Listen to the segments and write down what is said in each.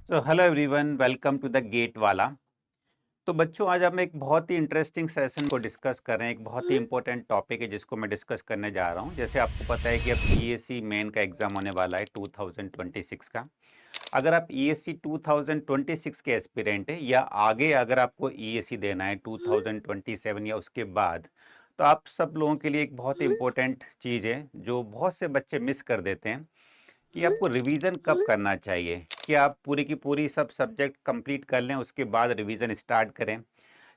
So hello everyone, welcome to the GATE Wallah. तो बच्चों, आज हम एक बहुत ही इंटरेस्टिंग सेशन को डिस्कस कर रहे हैं। एक बहुत ही इंपॉर्टेंट टॉपिक है जिसको मैं डिस्कस करने जा रहा हूं। जैसे आपको पता है कि अब ईएससी मेन का एग्जाम होने वाला है 2026 का। अगर आप ईएससी 2026 के एस्पिरेंट है या आगे अगर आपको ईएससी देना है 2027 या उसके बाद, तो आप सब लोगों के लिए एक बहुत ही इंपॉर्टेंट चीज़ है जो बहुत से बच्चे मिस कर देते हैं कि आपको रिवीजन कब करना चाहिए। कि आप पूरी की पूरी सब सब्जेक्ट कंप्लीट कर लें उसके बाद रिवीजन स्टार्ट करें,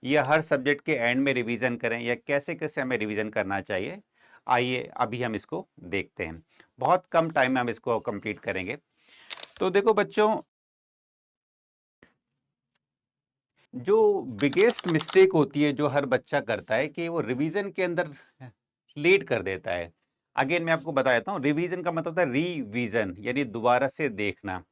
या हर सब्जेक्ट के एंड में रिवीजन करें, या कैसे कैसे हमें रिवीजन करना चाहिए। आइए अभी हम इसको देखते हैं। बहुत कम टाइम में हम इसको कंप्लीट करेंगे। तो देखो बच्चों, जो बिगेस्ट मिस्टेक होती है जो हर बच्चा करता है कि वो रिवीजन के अंदर लेट कर देता है। अगेन मैं आपको बता देता हूँ, रिवीजन का मतलब होता है रीविजन, यानी दोबारा से देखना।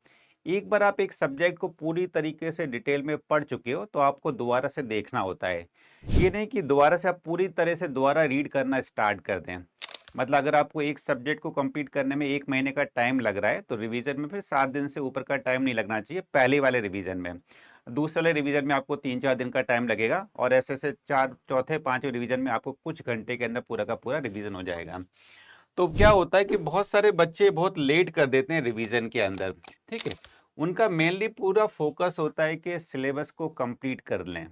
एक बार आप एक सब्जेक्ट को पूरी तरीके से डिटेल में पढ़ चुके हो तो आपको दोबारा से देखना होता है। ये नहीं कि दोबारा से आप पूरी तरह से दोबारा रीड करना स्टार्ट कर दें। मतलब अगर आपको एक सब्जेक्ट को कंप्लीट करने में 1 महीने का टाइम लग रहा है तो रिवीजन में फिर 7 दिन से ऊपर का टाइम नहीं लगना चाहिए पहले वाले रिवीजन में। दूसरे वाले रिवीजन में आपको 3-4 दिन का टाइम लगेगा, और ऐसे ऐसे चार चौथे पांचवें रिवीजन में आपको कुछ घंटे के अंदर पूरा का पूरा रिवीजन हो जाएगा। तो क्या होता है कि बहुत सारे बच्चे बहुत लेट कर देते हैं रिवीजन के अंदर। ठीक है, उनका मेनली पूरा फोकस होता है कि सिलेबस को कंप्लीट कर लें।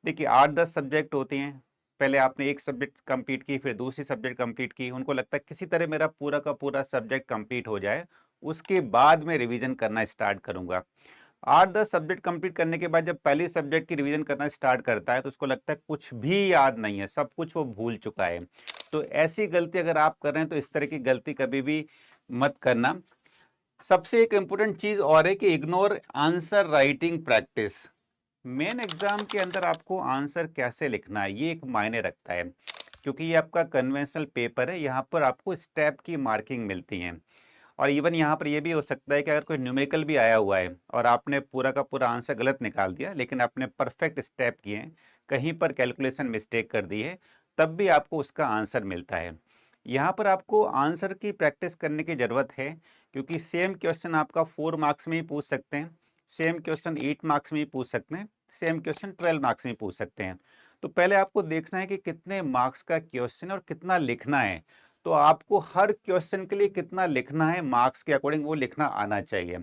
देखिए 8-10 सब्जेक्ट होते हैं, पहले आपने एक सब्जेक्ट कंप्लीट की, फिर दूसरी सब्जेक्ट कंप्लीट की। उनको लगता है किसी तरह मेरा पूरा का पूरा सब्जेक्ट कंप्लीट हो जाए, उसके बाद मैं रिवीजन करना स्टार्ट करूंगा। 8-10 सब्जेक्ट कंप्लीट करने के बाद जब पहली सब्जेक्ट की रिवीजन करना स्टार्ट करता है तो उसको लगता है कुछ भी याद नहीं है, सब कुछ वो भूल चुका है। तो ऐसी गलती अगर आप कर रहे हैं तो इस तरह की गलती कभी भी मत करना। सबसे एक इम्पोर्टेंट चीज और है कि ignore answer writing practice. Main exam के अंदर आपको आंसर कैसे लिखना है ये एक मायने रखता है, क्योंकि ये आपका कन्वेंशनल पेपर है। यहाँ पर आपको स्टेप की मार्किंग मिलती है, और इवन यहाँ पर ये भी हो सकता है कि अगर कोई न्यूमेरिकल भी आया हुआ है और आपने पूरा का पूरा आंसर गलत निकाल दिया, लेकिन आपने परफेक्ट स्टेप किए हैं, कहीं पर कैलकुलेशन मिस्टेक कर दी है, तब भी आपको उसका आंसर मिलता है। यहाँ पर आपको आंसर की प्रैक्टिस करने की ज़रूरत है, क्योंकि सेम क्वेश्चन आपका 4 मार्क्स में ही पूछ सकते हैं, सेम क्वेश्चन 8 मार्क्स में ही पूछ सकते हैं, सेम क्वेश्चन 12 मार्क्स में पूछ सकते हैं। तो पहले आपको देखना है कि कितने मार्क्स का क्वेश्चन और कितना लिखना है। तो आपको हर क्वेश्चन के लिए कितना लिखना है मार्क्स के अकॉर्डिंग वो लिखना आना चाहिए।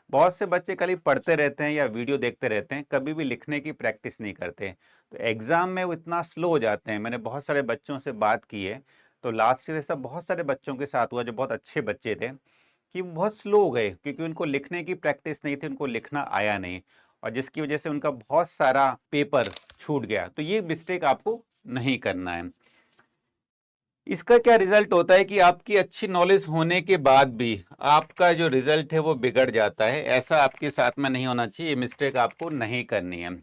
बहुत से बच्चे खाली पढ़ते रहते हैं या वीडियो देखते रहते हैं, कभी भी लिखने की प्रैक्टिस नहीं करते, तो एग्जाम में वो इतना स्लो हो जाते हैं। मैंने बहुत सारे बच्चों से बात की है, तो लास्ट ईयर ऐसा बहुत सारे बच्चों के साथ हुआ जो बहुत अच्छे बच्चे थे, कि वो बहुत स्लो हो गए क्योंकि उनको लिखने की प्रैक्टिस नहीं थी, उनको लिखना आया नहीं, और जिसकी वजह से उनका बहुत सारा पेपर छूट गया। तो ये मिस्टेक आपको नहीं करना है। इसका क्या रिजल्ट होता है कि आपकी अच्छी नॉलेज होने के बाद भी आपका जो रिजल्ट है वो बिगड़ जाता है। ऐसा आपके साथ में नहीं होना चाहिए, ये मिस्टेक आपको नहीं करनी है।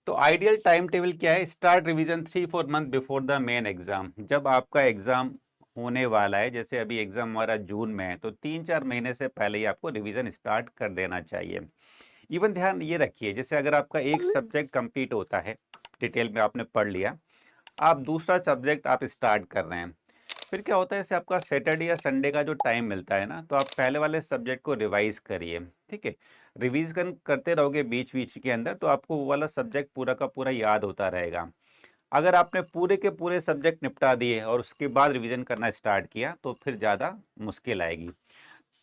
तो आइडियल टाइम टेबल क्या है? Start revision 3-4 month before the main exam. जब आपका एग्जाम होने वाला है, जैसे अभी एग्जाम हमारा जून में है, तो 3-4 महीने से पहले ही आपको रिवीजन स्टार्ट कर देना चाहिए। इवन ध्यान ये रखिए, जैसे अगर आपका एक सब्जेक्ट कंप्लीट होता है, डिटेल में आपने पढ़ लिया, आप दूसरा सब्जेक्ट आप स्टार्ट कर रहे हैं, फिर क्या होता है, जैसे आपका सैटरडे या संडे का जो टाइम मिलता है ना, तो आप पहले वाले सब्जेक्ट को रिवाइज करिए। ठीक है, रिवीजन करते रहोगे बीच बीच के अंदर, तो आपको वो वाला सब्जेक्ट पूरा का पूरा याद होता रहेगा। अगर आपने पूरे के पूरे सब्जेक्ट निपटा दिए और उसके बाद रिवीजन करना स्टार्ट किया तो फिर ज़्यादा मुश्किल आएगी।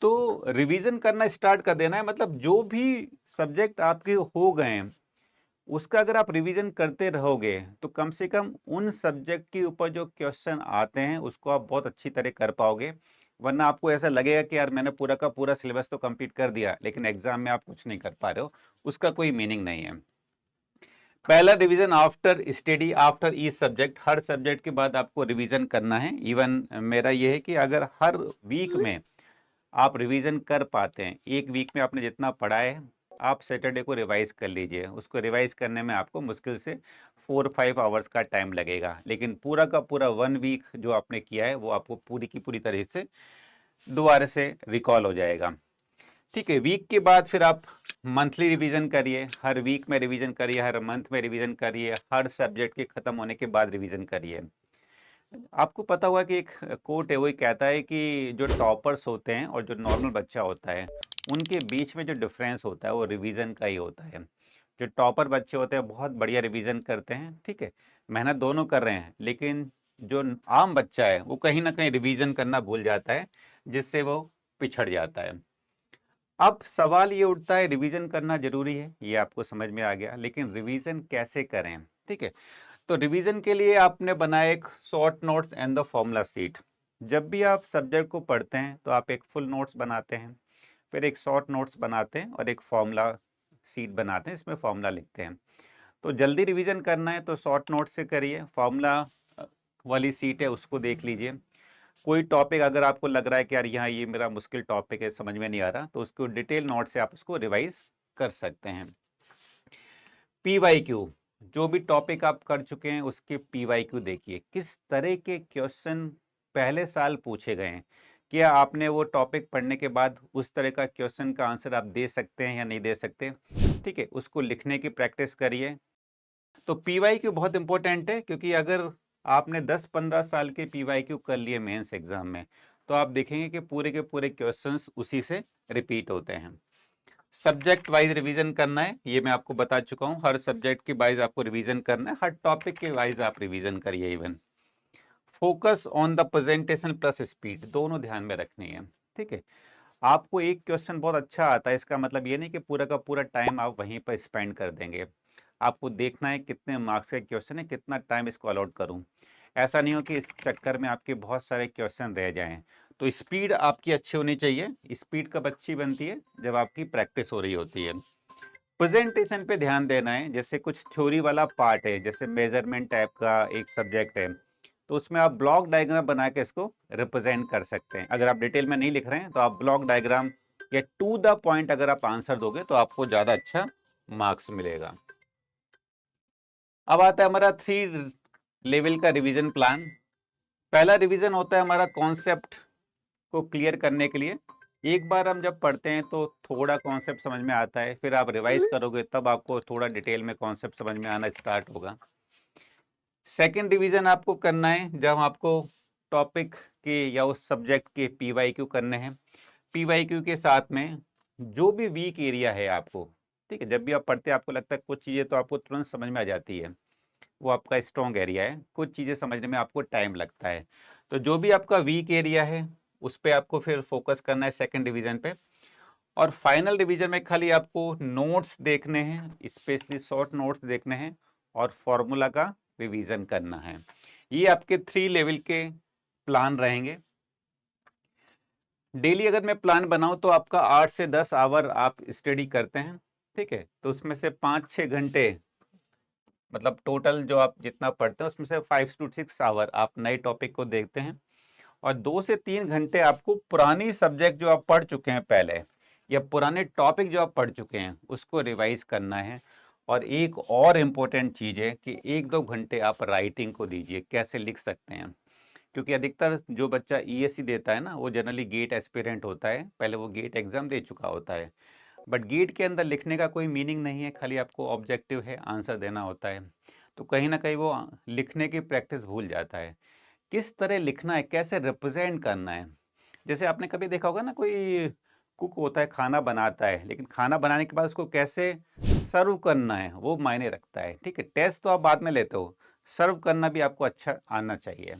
तो रिवीजन करना स्टार्ट कर देना है, मतलब जो भी सब्जेक्ट आपके हो गए हैं उसका अगर आप रिवीजन करते रहोगे तो कम से कम उन सब्जेक्ट के ऊपर जो क्वेश्चन आते हैं उसको आप बहुत अच्छी तरह कर पाओगे। वरना आपको ऐसा लगेगा कि यार मैंने पूरा का पूरा सिलेबस तो कंप्लीट कर दिया, लेकिन एग्जाम में आप कुछ नहीं कर पा रहे हो, उसका कोई मीनिंग नहीं है। पहला revision after study after each subject. हर सब्जेक्ट के बाद आपको रिवीजन करना है। इवन मेरा यह है कि अगर हर वीक में आप रिवीजन कर पाते हैं, एक वीक में आपने जितना पढ़ा है, आप सैटरडे को रिवाइज कर लीजिए। उसको रिवाइज करने में आपको मुश्किल से 4-5 आवर्स का टाइम लगेगा, लेकिन पूरा का पूरा 1 वीक जो आपने किया है वो आपको पूरी की पूरी तरह से दोबारा से रिकॉल हो जाएगा। ठीक है, वीक के बाद फिर आप मंथली रिवीजन करिए, हर वीक में रिवीजन करिए, हर मंथ में रिवीजन करिए, हर सब्जेक्ट के खत्म होने के बाद रिवीजन करिए। आपको पता हुआ कि एक कोट है, वही कहता है कि जो टॉपर्स होते हैं और जो नॉर्मल बच्चा होता है उनके बीच में जो डिफरेंस होता है वो रिवीजन का ही होता है। जो टॉपर बच्चे होते हैं बहुत बढ़िया रिवीजन करते हैं, ठीक है, मेहनत दोनों कर रहे हैं, लेकिन जो आम बच्चा है वो कहीं ना कहीं रिवीजन करना भूल जाता है, जिससे वो पिछड़ जाता है। अब सवाल ये उठता है, रिवीजन करना जरूरी है, ये आपको समझ में आ गया, लेकिन रिवीजन कैसे करें, ठीक है। तो रिवीजन के लिए आपने बनाया एक short notes and the formula sheet. जब भी आप सब्जेक्ट को पढ़ते हैं तो आप एक फुल नोट्स बनाते हैं, फिर एक शॉर्ट नोट्स बनाते हैं और एक फॉर्मूला शीट बनाते हैं, इसमें फॉर्मूला लिखते हैं। तो जल्दी रिवीजन करना है तो शॉर्ट नोट से करिए, फॉर्मूला वाली शीट है उसको देख लीजिए। कोई टॉपिक अगर आपको लग रहा है कि यार यहाँ ये मेरा मुश्किल टॉपिक है, समझ में नहीं आ रहा, तो उसको डिटेल नोट से आप उसको रिवाइज कर सकते हैं। PYQ, जो भी टॉपिक आप कर चुके हैं उसके PYQ देखिए, किस तरह के क्वेश्चन पहले साल पूछे गए हैं। क्या आपने वो टॉपिक पढ़ने के बाद उस तरह का क्वेश्चन का आंसर आप दे सकते हैं या नहीं दे सकते, ठीक है, उसको लिखने की प्रैक्टिस करिए। तो PYQ बहुत इंपॉर्टेंट है, क्योंकि अगर आपने 10-15 साल के PYQ कर लिए मेंस एग्जाम में, तो आप देखेंगे कि पूरे के पूरे क्वेश्चंस उसी से रिपीट होते हैं। सब्जेक्ट वाइज रिवीजन करना है, ये मैं आपको बता चुका हूं, हर सब्जेक्ट के वाइज आपको रिवीजन करना है, हर टॉपिक के वाइज आप रिवीजन करिए। Even focus on the presentation plus speed, दोनों ध्यान में रखनी है, ठीक है। आपको एक क्वेश्चन बहुत अच्छा आता है, इसका मतलब ये नहीं कि पूरा का पूरा टाइम आप वहीं पर स्पेंड कर देंगे। आपको देखना है कितने मार्क्स का क्वेश्चन है, कितना टाइम इसको अलॉट करूं। ऐसा नहीं हो कि इस चक्कर में आपके बहुत सारे क्वेश्चन रह जाएं। तो स्पीड आपकी अच्छी होनी चाहिए। स्पीड कब अच्छी बनती है, जब आपकी प्रैक्टिस हो रही होती है। प्रेजेंटेशन पे ध्यान देना है, जैसे कुछ थ्योरी वाला पार्ट है, जैसे मेजरमेंट टाइप का एक सब्जेक्ट है, तो उसमें आप ब्लॉक डायग्राम बना के इसको रिप्रेजेंट कर सकते हैं। अगर आप डिटेल में नहीं लिख रहे हैं तो आप ब्लॉक डायग्राम या टू द पॉइंट अगर आप आंसर दोगे तो आपको ज्यादा अच्छा मार्क्स मिलेगा। अब आता है हमारा 3 लेवल का रिवीजन प्लान। पहला रिवीजन होता है हमारा कॉन्सेप्ट को क्लियर करने के लिए। एक बार हम जब पढ़ते हैं तो थोड़ा कॉन्सेप्ट समझ में आता है, फिर आप रिवाइज करोगे तब आपको थोड़ा डिटेल में कॉन्सेप्ट समझ में आना स्टार्ट होगा। सेकंड रिवीजन आपको करना है जब आपको टॉपिक के या उस सब्जेक्ट के PYQ करने हैं। PYQ के साथ में जो भी वीक एरिया है आपको, ठीक है, जब भी आप पढ़ते हैं आपको लगता है कुछ चीज़ें तो आपको तुरंत समझ में आ जाती है, वो आपका स्ट्रॉन्ग एरिया है, कुछ चीज़ें समझने में आपको टाइम लगता है। तो जो भी आपका वीक एरिया है उस पर आपको फिर फोकस करना है सेकंड डिवीजन पे। और फाइनल रिवीजन में खाली आपको नोट्स देखने हैं, स्पेशली शॉर्ट नोट्स देखने हैं और फॉर्मूला का रिवीजन करना है। ये आपके 3 लेवल के प्लान रहेंगे। डेली अगर मैं प्लान बनाऊं तो आपका 8 से 10 आवर आप स्टडी करते हैं, ठीक है, तो उसमें से 5-6 घंटे, मतलब टोटल जो आप जितना पढ़ते हैं उसमें से 5 to 6 आवर आप नए टॉपिक को देखते हैं, और 2 से 3 घंटे आपको पुरानी सब्जेक्ट जो आप पढ़ चुके हैं पहले, या पुराने टॉपिक जो आप पढ़ चुके हैं उसको रिवाइज करना है। और एक और इम्पोर्टेंट चीज़ है कि 1-2 घंटे आप राइटिंग को दीजिए, कैसे लिख सकते हैं, क्योंकि अधिकतर जो बच्चा ESC देता है ना वो जनरली गेट एस्पिरेंट होता है, पहले वो गेट एग्जाम दे चुका होता है, बट गेट के अंदर लिखने का कोई मीनिंग नहीं है, खाली आपको ऑब्जेक्टिव है, आंसर देना होता है। तो कहीं ना कहीं वो लिखने की प्रैक्टिस भूल जाता है, किस तरह लिखना है, कैसे रिप्रेजेंट करना है। जैसे आपने कभी देखा होगा ना, कोई कुक होता है, खाना बनाता है, लेकिन खाना बनाने के बाद उसको कैसे सर्व करना है वो मायने रखता है, ठीक है। टेस्ट तो आप बाद में लेते हो, सर्व करना भी आपको अच्छा आना चाहिए।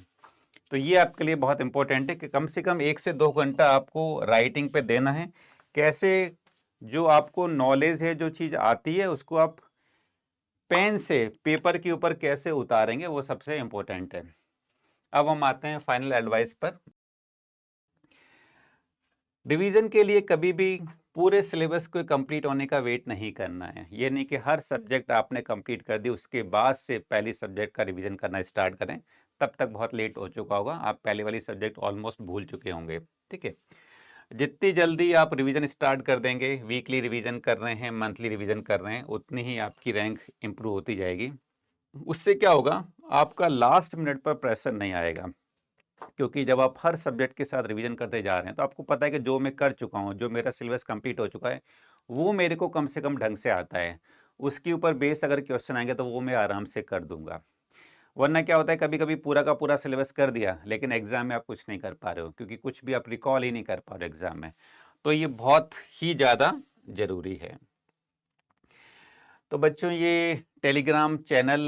तो ये आपके लिए बहुत इंपॉर्टेंट है कि कम से कम 1 से 2 घंटा आपको राइटिंग पे देना है। कैसे जो आपको नॉलेज है, जो चीज़ आती है, उसको आप पेन से पेपर के ऊपर कैसे उतारेंगे, वो सबसे इंपॉर्टेंट है। अब हम आते हैं फाइनल एडवाइस पर। रिवीजन के लिए कभी भी पूरे सिलेबस को कंप्लीट होने का वेट नहीं करना है। ये नहीं कि हर सब्जेक्ट आपने कंप्लीट कर दी उसके बाद से पहली सब्जेक्ट का रिवीजन करना स्टार्ट करें, तब तक बहुत लेट हो चुका होगा, आप पहले वाली सब्जेक्ट ऑलमोस्ट भूल चुके होंगे, ठीक है। जितनी जल्दी आप रिवीजन स्टार्ट कर देंगे, वीकली रिवीजन कर रहे हैं, मंथली रिवीजन कर रहे हैं, उतनी ही आपकी रैंक इंप्रूव होती जाएगी। उससे क्या होगा, आपका लास्ट मिनट पर प्रेशर नहीं आएगा, क्योंकि जब आप हर सब्जेक्ट के साथ रिवीजन करते जा रहे हैं तो आपको पता है कि जो मैं कर चुका हूँ, जो मेरा सिलेबस कंप्लीट हो चुका है, वो मेरे को कम से कम ढंग से आता है, उसके ऊपर बेस अगर क्वेश्चन आएंगे तो वो मैं आराम से कर दूंगा। वरना क्या होता है, कभी कभी पूरा का पूरा सिलेबस कर दिया लेकिन एग्जाम में आप कुछ नहीं कर पा रहे हो, क्योंकि कुछ भी आप रिकॉल ही नहीं कर पा रहे हो एग्जाम में। तो ये बहुत ही ज़्यादा ज़रूरी है। तो बच्चों ये टेलीग्राम चैनल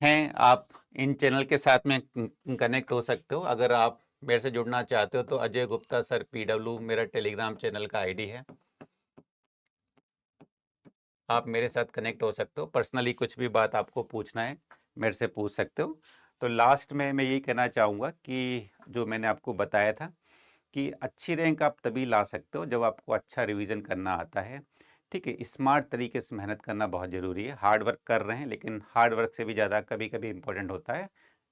हैं, आप इन चैनल के साथ में कनेक्ट हो सकते हो। अगर आप मेरे से जुड़ना चाहते हो तो अजय गुप्ता सर PW मेरा टेलीग्राम चैनल का आईडी है। आप मेरे साथ कनेक्ट हो सकते हो। पर्सनली कुछ भी बात आपको पूछना है मेरे से पूछ सकते हो। तो लास्ट में मैं यही कहना चाहूँगा कि जो मैंने आपको बताया था कि अच्छी रैंक आप तभी ला सकते हो जब आपको अच्छा रिवीजन करना आता है। ठीक है, स्मार्ट तरीके से मेहनत करना बहुत ज़रूरी है। हार्ड वर्क कर रहे हैं, लेकिन हार्ड वर्क से भी ज़्यादा कभी कभी इम्पोर्टेंट होता है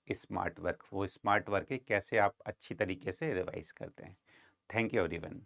स्मार्ट वर्क। वो स्मार्ट वर्क है कैसे आप अच्छी तरीके से रिवाइज करते हैं। Thank you everyone.